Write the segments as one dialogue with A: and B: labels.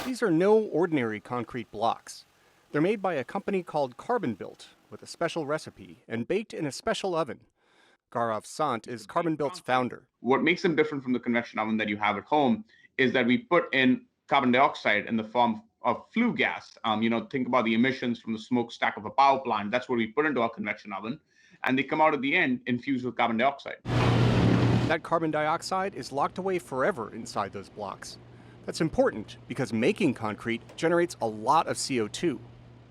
A: These are no ordinary concrete blocks. They're made by a company called Carbon with a special recipe and baked in a special oven. Gaurav Sant is Carbon founder.
B: What makes them different from the convection oven that you have at home is that we put in carbon dioxide in the form of flue gas. Think about the emissions from the smokestack of a power plant. That's what we put into our convection oven, and they come out at the end infused with carbon dioxide.
A: That carbon dioxide is locked away forever inside those blocks. That's important because making concrete generates a lot of CO2.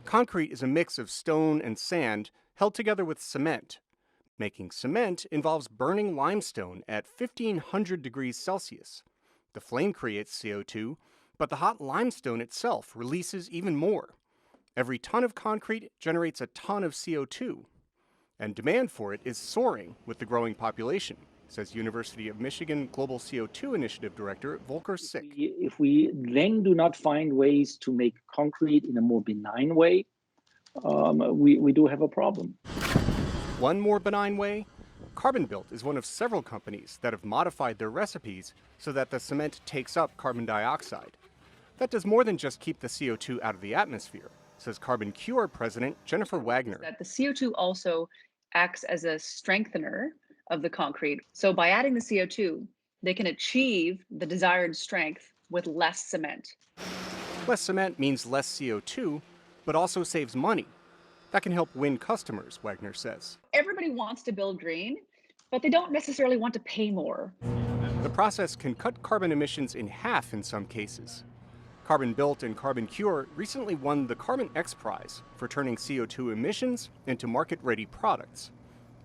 A: Concrete is a mix of stone and sand held together with cement. Making cement involves burning limestone at 1500 degrees Celsius. The flame creates CO2, but the hot limestone itself releases even more. Every ton of concrete generates a ton of CO2. And demand for it is soaring with the growing population, says University of Michigan Global CO2 Initiative Director Volker Sick.
C: If we then do not find ways to make concrete in a more benign way, we do have a problem.
A: One more benign way? Carbon is one of several companies that have modified their recipes so that the cement takes up carbon dioxide. That does more than just keep the CO2 out of the atmosphere, says Carbon president Jennifer Wagner.
D: That the CO2 also acts as a strengthener of the concrete. So by adding the CO2, they can achieve the desired strength with less cement.
A: Less cement means less CO2, but also saves money. That can help win customers, Wagner says.
D: Everybody wants to build green, but they don't necessarily want to pay more.
A: The process can cut carbon emissions in half in some cases. Carbon and Carbon recently won the Carbon X Prize for turning CO2 emissions into market-ready products.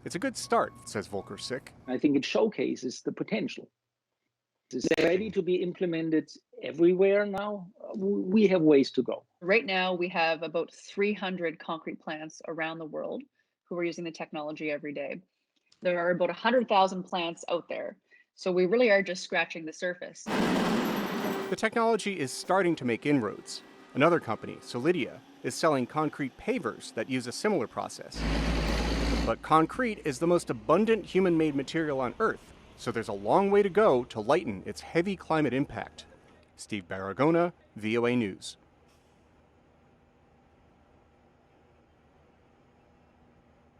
A: It's a good start, says Volker Sick.
C: I think it showcases the potential. It's ready to be implemented everywhere now. We have ways to go.
D: Right now, we have about 300 concrete plants around the world who are using the technology every day. There are about 100,000 plants out there. So we really are just scratching the surface.
A: The technology is starting to make inroads. Another company, Solidia, is selling concrete pavers that use a similar process. But concrete is the most abundant human-made material on Earth, so there's a long way to go to lighten its heavy climate impact. Steve Baragona, VOA News.